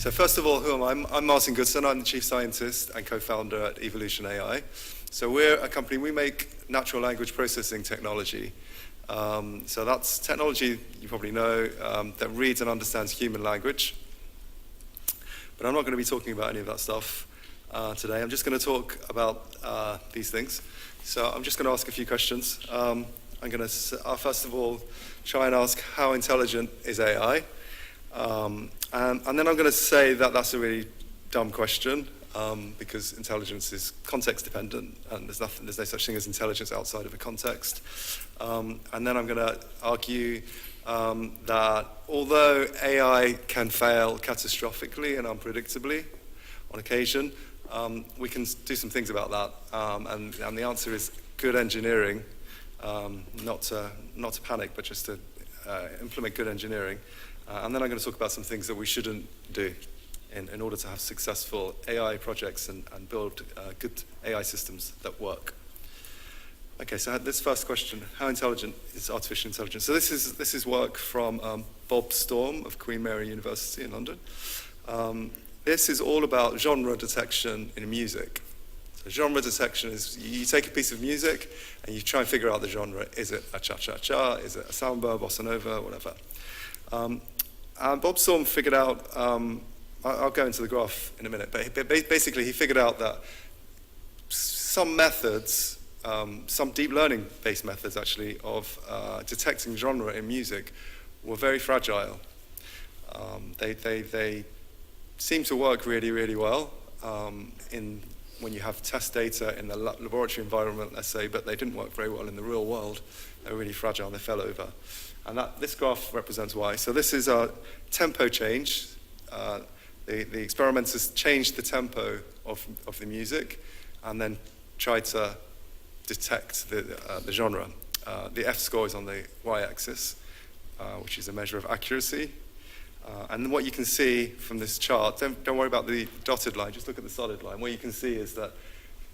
So first of all, who am I? I'm Martin Goodson. I'm the chief scientist and co-founder at Evolution AI. So we're a company, we make natural language processing technology. So that's technology you probably know that reads and understands human language. But I'm not going to be talking about any of that stuff today. I'm just going to talk about these things. So I'm just going to ask a few questions. I'm going to, first of all, try and ask how intelligent is AI? And then I'm going to say that that's a really dumb question because intelligence is context dependent and there's no such thing as intelligence outside of a context. And then I'm going to argue that although AI can fail catastrophically and unpredictably on occasion, we can do some things about that. And the answer is good engineering, not to panic, but just to implement good engineering. And then I'm going to talk about some things that we shouldn't do in order to have successful AI projects and build good AI systems that work. Okay, so this first question, how intelligent is artificial intelligence? So this is work from Bob Storm of Queen Mary University in London. This is all about genre detection in music. So genre detection is you take a piece of music and you try and figure out the genre. Is it a cha-cha-cha? Is it a samba, bossa nova, whatever? And Bob Storm figured out, I'll go into the graph in a minute, but basically he figured out that some methods, some deep learning based methods actually of detecting genre in music were very fragile. They seem to work really, really well when you have test data in the laboratory environment, let's say, but they didn't work very well in the real world. They were really fragile and they fell over. And this graph represents why. So this is a tempo change. The experimenters changed the tempo of the music and then tried to detect the genre. The F score is on the y-axis, which is a measure of accuracy. And what you can see from this chart, don't worry about the dotted line, just look at the solid line. What you can see is that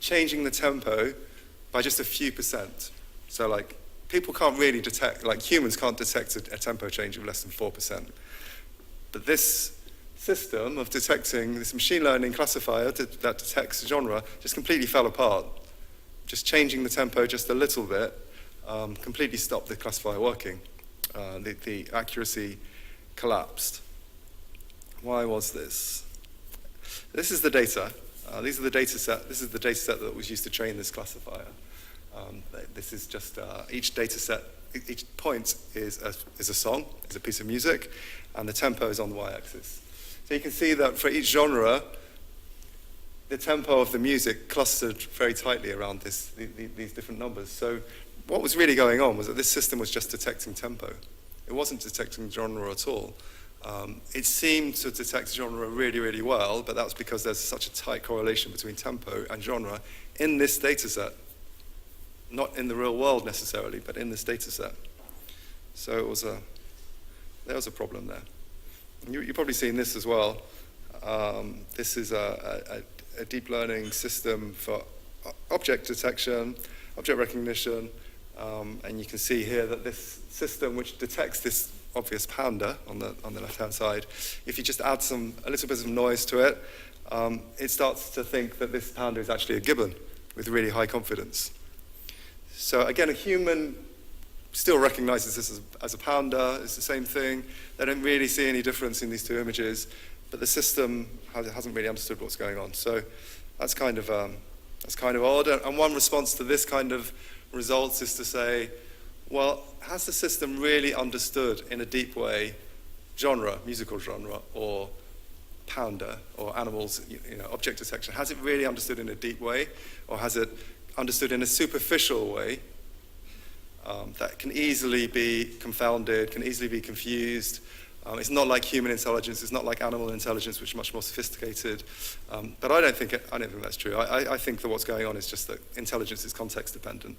changing the tempo by just a few percent. So like, people can't really detect, like humans can't detect a tempo change of less than 4%. But this system of detecting, this machine learning classifier that detects genre just completely fell apart. Just changing the tempo just a little bit completely stopped the classifier working. The accuracy collapsed. Why was this? This is the data. This is the data set that was used to train this classifier. This is just each data set, each point is a song, is a piece of music, and the tempo is on the y-axis. So you can see that for each genre, the tempo of the music clustered very tightly around these different numbers. So what was really going on was that this system was just detecting tempo. It wasn't detecting genre at all. It seemed to detect genre really, really well, but that was because there's such a tight correlation between tempo and genre in this data set. Not in the real world necessarily, but in this data set. So there was a problem there. And you've probably seen this as well. This is a deep learning system for object detection, object recognition, and you can see here that this system, which detects this obvious panda on the left-hand side, if you just add a little bit of noise to it, it starts to think that this panda is actually a gibbon with really high confidence. So again, a human still recognizes this as a panda. It's the same thing. They don't really see any difference in these two images, but the system hasn't really understood what's going on. So that's kind of odd. And one response to this kind of results is to say, well, has the system really understood in a deep way genre, musical genre, or panda, or animals, object detection? Has it really understood in a deep way, or has it understood in a superficial way that can easily be confounded, can easily be confused? It's not like human intelligence, it's not like animal intelligence, which is much more sophisticated. But I don't think that's true. I think that what's going on is just that intelligence is context dependent.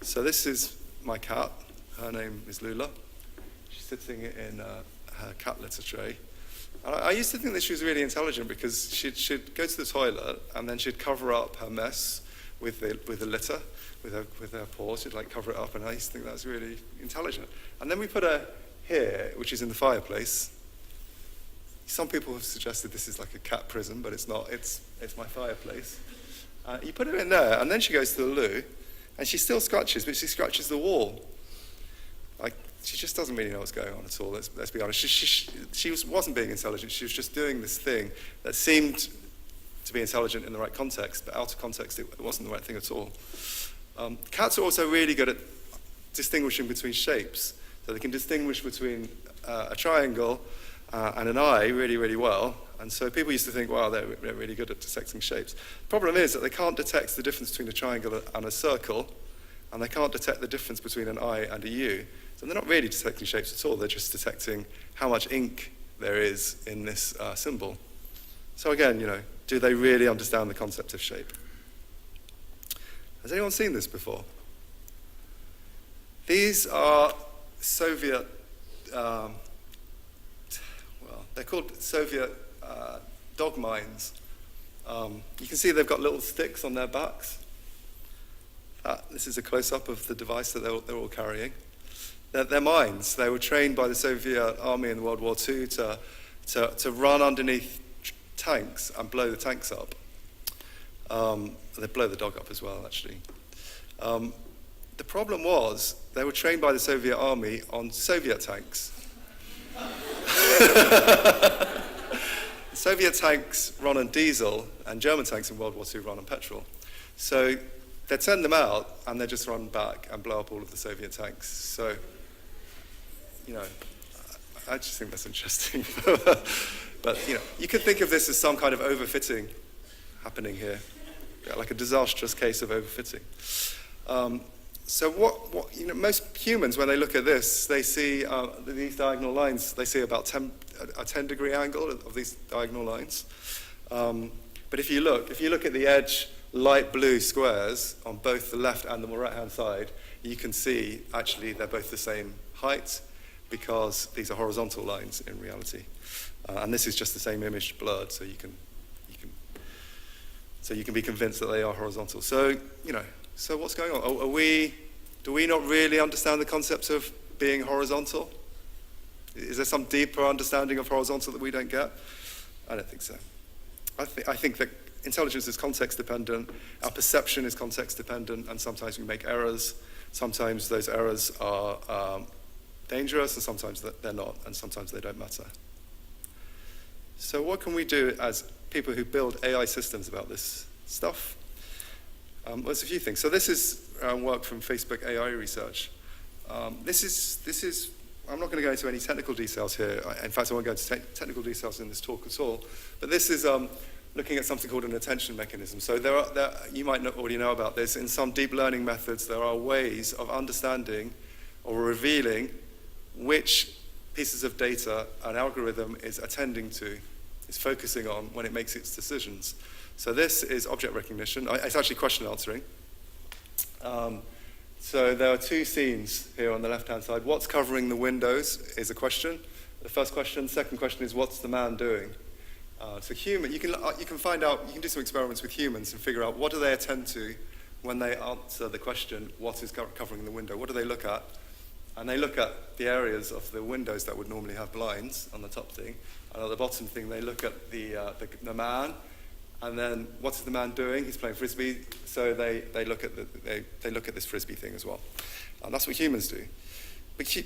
So this is my cat. Her name is Lula. She's sitting in her cat litter tray. And I used to think that she was really intelligent because she'd go to the toilet and then she'd cover up her mess with the litter, with her paws. She'd like cover it up, and I used to think that was really intelligent. And then we put her here, which is in the fireplace. Some people have suggested this is like a cat prison, but it's not. It's my fireplace. You put her in there, and then she goes to the loo, and she still scratches, but she scratches the wall. Like, she just doesn't really know what's going on at all, let's be honest. She wasn't being intelligent, she was just doing this thing that seemed to be intelligent in the right context, but out of context it wasn't the right thing at all. Cats are also really good at distinguishing between shapes. So they can distinguish between a triangle and an eye really, really well. And so people used to think, wow, they're really good at detecting shapes. The problem is that they can't detect the difference between a triangle and a circle, and they can't detect the difference between an I and a U. So they're not really detecting shapes at all, they're just detecting how much ink there is in this symbol. So again, do they really understand the concept of shape? Has anyone seen this before? These are Soviet, they're called Soviet dog mines. You can see they've got little sticks on their backs. This is a close-up of the device that they're all carrying. They're mines. They were trained by the Soviet army in World War II to run underneath tanks and blow the tanks up. They blow the dog up as well, actually. The problem was they were trained by the Soviet army on Soviet tanks. Soviet tanks run on diesel, and German tanks in World War II run on petrol. So they turn them out, and they just run back and blow up all of the Soviet tanks. So, I just think that's interesting. But, you could think of this as some kind of overfitting happening here, like a disastrous case of overfitting. So most humans, when they look at this, they see these diagonal lines, they see about a 10-degree angle of these diagonal lines. But if you look at the edge light blue squares on both the left and the right-hand side, you can see actually they're both the same height because these are horizontal lines in reality. And this is just the same image blurred, so you can be convinced that they are horizontal. So, so what's going on? Do we not really understand the concept of being horizontal? Is there some deeper understanding of horizontal that we don't get? I don't think so. I think that intelligence is context dependent, our perception is context dependent, and sometimes we make errors. Sometimes those errors are dangerous, and sometimes they're not, and sometimes they don't matter. So what can we do as people who build AI systems about this stuff? Well, there's a few things. So this is work from Facebook AI research. This is. I'm not going to go into any technical details here. In fact, I won't go into technical details in this talk at all. But this is looking at something called an attention mechanism. So you might already know about this. In some deep learning methods, there are ways of understanding or revealing which pieces of data an algorithm is attending to, is focusing on when it makes its decisions. So this is object recognition. It's actually question answering. So there are two scenes here on the left-hand side. What's covering the windows is a question. The first question. Second question is, what's the man doing? So you can find out, you can do some experiments with humans and figure out what do they attend to when they answer the question, what is covering the window? What do they look at? And they look at the areas of the windows that would normally have blinds on the top thing. And at the bottom thing, they look at the man. And then, what's the man doing? He's playing frisbee. So they look at this frisbee thing as well, and that's what humans do.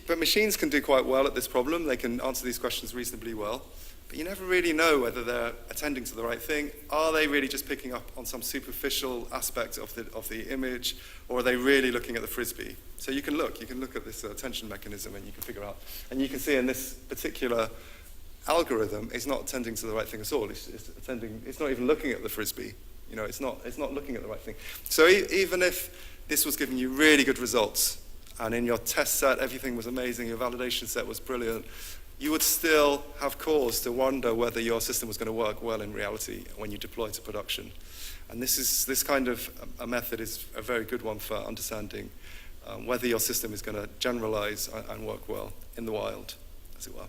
But machines can do quite well at this problem. They can answer these questions reasonably well. But you never really know whether they're attending to the right thing. Are they really just picking up on some superficial aspect of the image, or are they really looking at the frisbee? So you can look at this attention mechanism, and you can figure out. And you can see in this particular algorithm, it's not attending to the right thing at all. It's not even looking at the frisbee. It's not looking at the right thing. So even if this was giving you really good results, and in your test set everything was amazing, your validation set was brilliant, you would still have cause to wonder whether your system was going to work well in reality when you deploy to production. And this kind of a method is a very good one for understanding whether your system is going to generalize and work well in the wild, as it were.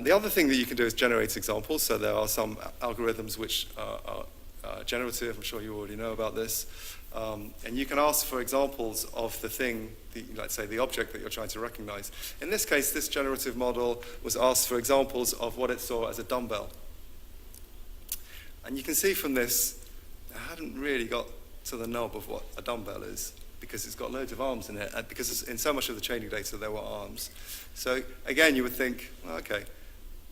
The other thing that you can do is generate examples. So there are some algorithms which are generative. I'm sure you already know about this. And you can ask for examples of the thing, let's say the object that you're trying to recognize. In this case, this generative model was asked for examples of what it saw as a dumbbell. And you can see from this, I haven't really got to the nub of what a dumbbell is, because it's got loads of arms in it, and because in so much of the training data there were arms. So again, you would think, well, okay,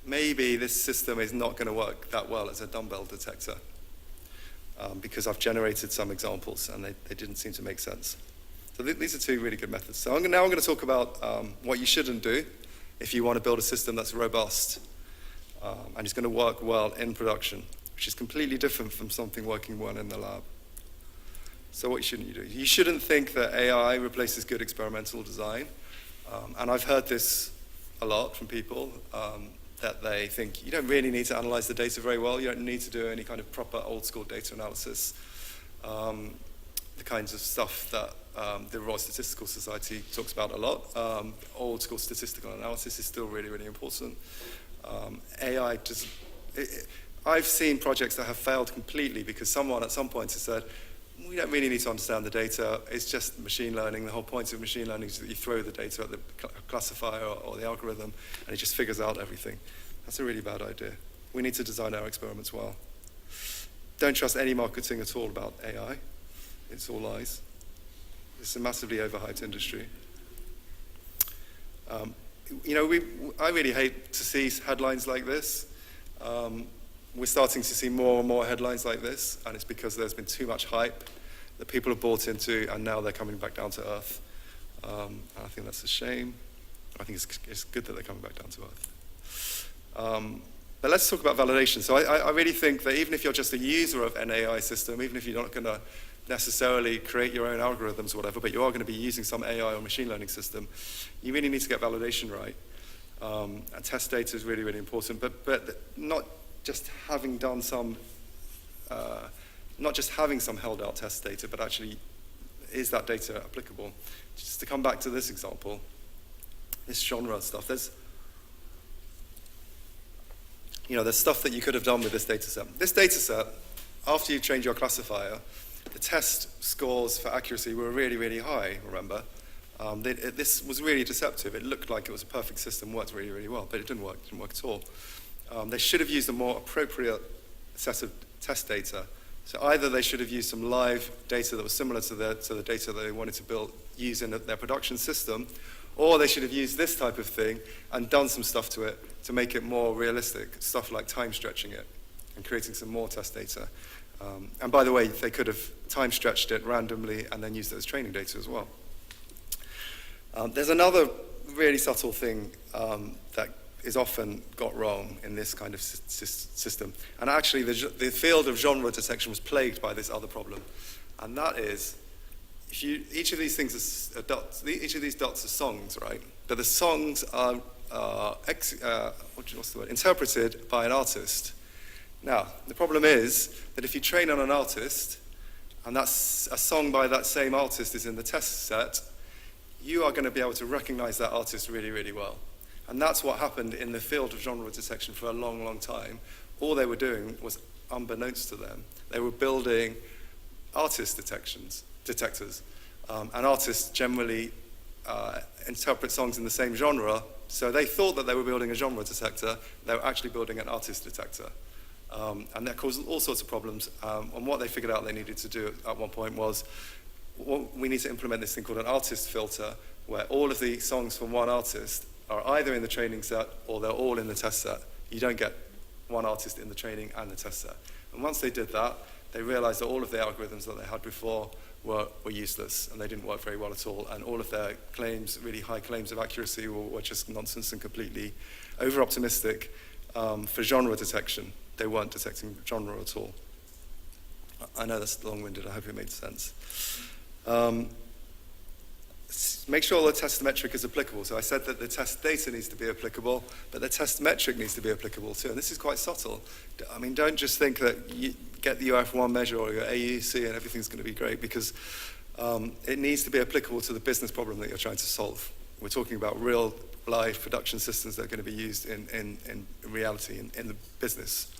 maybe this system is not going to work that well as a dumbbell detector, because I've generated some examples and they didn't seem to make sense. So these are two really good methods. So now I'm going to talk about what you shouldn't do if you want to build a system that's robust and is going to work well in production, which is completely different from something working well in the lab. So what shouldn't you do? You shouldn't think that AI replaces good experimental design. And I've heard this a lot from people, that they think you don't really need to analyze the data very well. You don't need to do any kind of proper old school data analysis. The kinds of stuff that the Royal Statistical Society talks about a lot. Old school statistical analysis is still really, really important. AI just, I've seen projects that have failed completely because someone at some point has said, we don't really need to understand the data, it's just machine learning. The whole point of machine learning is that you throw the data at the classifier or the algorithm and it just figures out everything. That's a really bad idea. We need to design our experiments well. Don't trust any marketing at all about AI. It's all lies. It's a massively overhyped industry. I really hate to see headlines like this. We're starting to see more and more headlines like this, and it's because there's been too much hype that people have bought into, and now they're coming back down to earth. And I think that's a shame. I think it's good that they're coming back down to earth. But let's talk about validation. So I really think that even if you're just a user of an AI system, even if you're not going to necessarily create your own algorithms or whatever, but you are going to be using some AI or machine learning system, you really need to get validation right. And test data is really, really important, but not just having done some, not just having some held out test data, but actually, is that data applicable? Just to come back to this example, this genre stuff, there's stuff that you could have done with this data set. This data set, after you trained your classifier, the test scores for accuracy were really, really high, remember? This was really deceptive. It looked like it was a perfect system, worked really, really well, but it didn't work at all. They should have used a more appropriate set of test data. So either they should have used some live data that was similar to the data they wanted to use in their production system, or they should have used this type of thing and done some stuff to it to make it more realistic, stuff like time stretching it and creating some more test data. And by the way, they could have time stretched it randomly and then used it as training data as well. There's another really subtle thing that is often got wrong in this kind of system. And actually, the field of genre detection was plagued by this other problem. And that is, each of these things are dots. Each of these dots are songs, right? But the songs are interpreted by an artist. Now, the problem is that if you train on an artist, and that's a song by that same artist is in the test set, you are going to be able to recognize that artist really, really well. And that's what happened in the field of genre detection for a long, long time. All they were doing was, unbeknownst to them, they were building artist detectors. And artists generally interpret songs in the same genre, so they thought that they were building a genre detector, they were actually building an artist detector. And that caused all sorts of problems. And what they figured out they needed to do at one point was, we need to implement this thing called an artist filter, where all of the songs from one artist are either in the training set or they're all in the test set. You don't get one artist in the training and the test set. And once they did that, they realized that all of the algorithms that they had before were useless, and they didn't work very well at all. And all of their claims, really high claims of accuracy, were just nonsense and completely over-optimistic for genre detection. They weren't detecting genre at all. I know that's long-winded, I hope it made sense. Make sure the test metric is applicable. So I said that the test data needs to be applicable, but the test metric needs to be applicable too. And this is quite subtle. I mean, don't just think that you get the UF1 measure or your AUC and everything's going to be great, because it needs to be applicable to the business problem that you're trying to solve. We're talking about real live production systems that are going to be used in reality, in the business.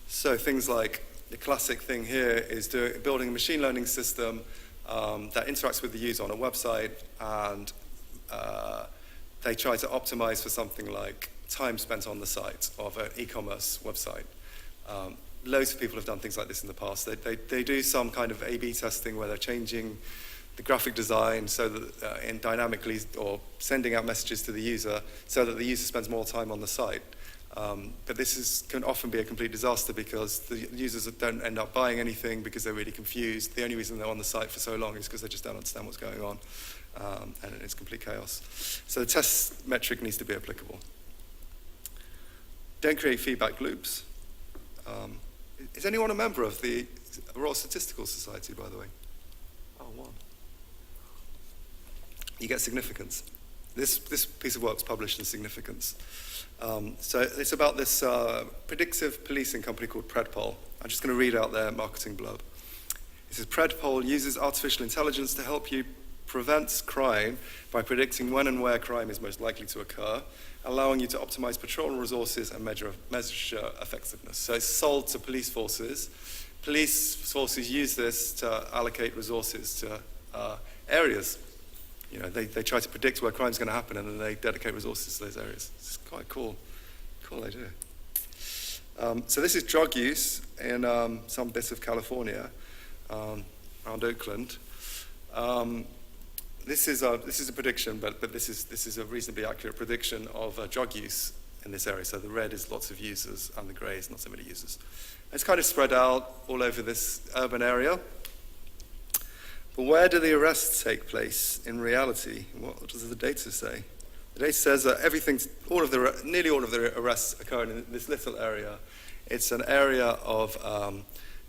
So things like, the classic thing here is building a machine learning system that interacts with the user on a website, and they try to optimize for something like time spent on the site of an e-commerce website. Loads of people have done things like this in the past. They do some kind of A/B testing where they're changing the graphic design so that in dynamically, or sending out messages to the user so that the user spends more time on the site. But this can often be a complete disaster because the users don't end up buying anything because they're really confused. The only reason they're on the site for so long is because they just don't understand what's going on, and it's complete chaos. So the test metric needs to be applicable. Don't create feedback loops. Is anyone a member of the Royal Statistical Society, by the way? Oh, one. You get significance. This piece of work is published in Significance. So it's about this predictive policing company called Predpol. I'm just going to read out their marketing blurb. It says, Predpol uses artificial intelligence to help you prevent crime by predicting when and where crime is most likely to occur, allowing you to optimize patrol resources and measure effectiveness. So it's sold to police forces. Police forces use this to allocate resources to areas. You know, they try to predict where crime's going to happen, and then they dedicate resources to those areas. It's quite a cool idea. So this is drug use in some bits of California, around Oakland. This is a prediction, but this is a reasonably accurate prediction of drug use in this area. So the red is lots of users, and the grey is not so many users. It's kind of spread out all over this urban area. But where do the arrests take place in reality? What does the data say? The data says that nearly all of the arrests occur in this little area. It's an area of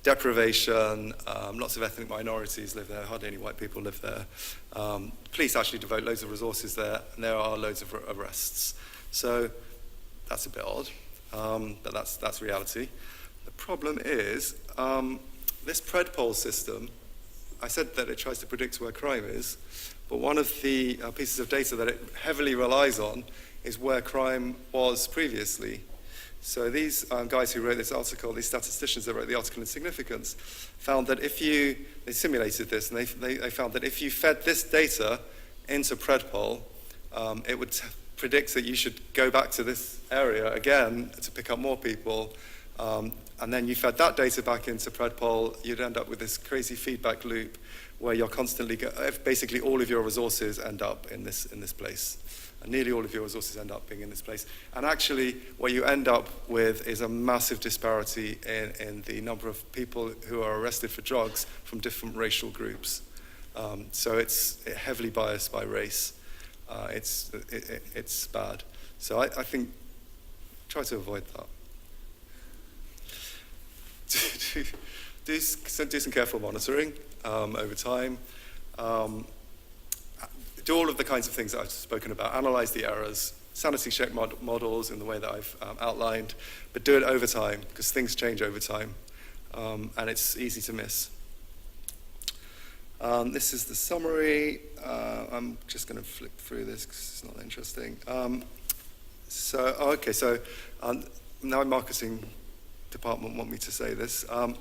deprivation. Lots of ethnic minorities live there. Hardly any white people live there. Police actually devote loads of resources there, and there are loads of arrests. So that's a bit odd, but that's reality. The problem is this Predpol system. I said that it tries to predict where crime is, but one of the pieces of data that it heavily relies on is where crime was previously. So these guys who wrote this article, these statisticians that wrote the article in Significance, found that they simulated this, and they found that if you fed this data into Predpol, it would predict that you should go back to this area again to pick up more people. And then you fed that data back into Predpol, you'd end up with this crazy feedback loop where you're constantly, basically all of your resources end up in this place. And nearly all of your resources end up being in this place. And actually, what you end up with is a massive disparity in the number of people who are arrested for drugs from different racial groups. So it's heavily biased by race. It's bad. So I think, try to avoid that. Do some careful monitoring over time. Do all of the kinds of things that I've spoken about. Analyze the errors, sanity check models in the way that I've outlined, but do it over time because things change over time, and it's easy to miss. This is the summary. I'm just going to flip through this because it's not that interesting. So now I'm marketing department want me to say this. So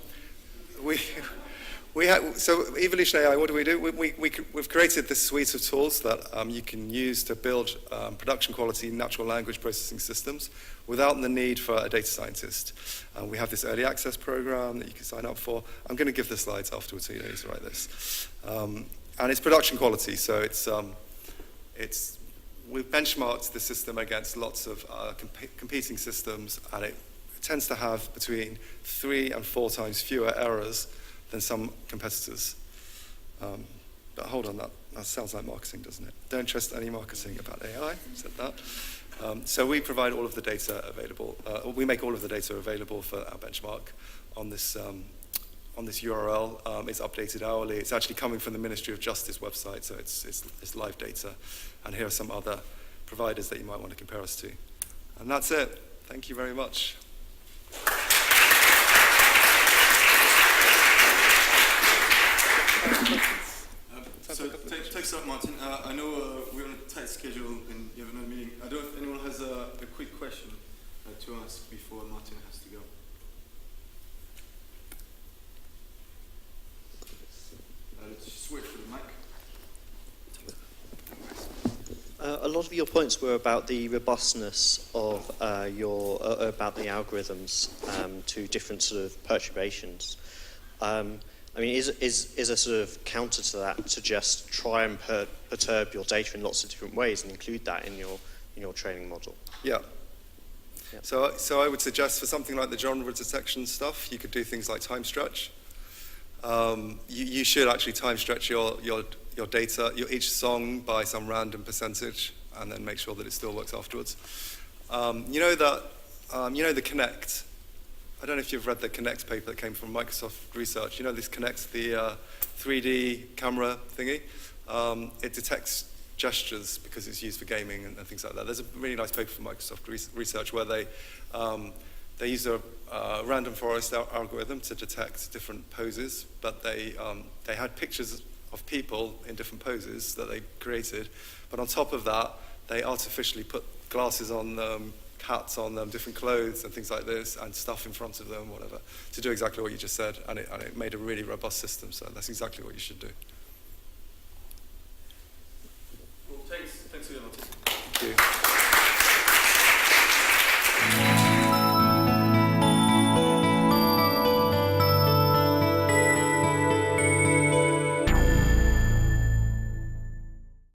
Evolution AI, what do? We've created this suite of tools that you can use to build production quality natural language processing systems without the need for a data scientist. We have this early access program that you can sign up for. I'm going to give the slides afterwards so you don't need to write this. And it's production quality, so we've benchmarked the system against lots of competing systems, and it tends to have between 3 and 4 times fewer errors than some competitors. But hold on, that sounds like marketing, doesn't it? Don't trust any marketing about AI, said that. So we provide all of the data available, we make all of the data available for our benchmark on this URL. It's updated hourly. It's actually coming from the Ministry of Justice website, so it's live data. And here are some other providers that you might want to compare us to. And that's it. Thank you very much. So thanks a lot, Martin. I know we're on a tight schedule and you have another meeting. I don't know if anyone has a quick question to ask before Martin has to go. switch for the Mac. A lot of your points were about the robustness of about the algorithms to different sort of perturbations. I mean, is a sort of counter to that to just try and perturb your data in lots of different ways and include that in your training model? Yeah. Yeah. So I would suggest for something like the genre detection stuff, you could do things like time stretch. You should actually time stretch your data, each song by some random percentage, and then make sure that it still works afterwards. You know the Connect. I don't know if you've read the Connect paper that came from Microsoft Research. You know this Connect, the 3D camera thingy. It detects gestures because it's used for gaming and things like that. There's a really nice paper from Microsoft Research where they use a random forest algorithm to detect different poses, but they had pictures of people in different poses that they created, but on top of that, they artificially put glasses on them, hats on them, different clothes and things like this, and stuff in front of them, whatever, to do exactly what you just said, and it made a really robust system, so that's exactly what you should do.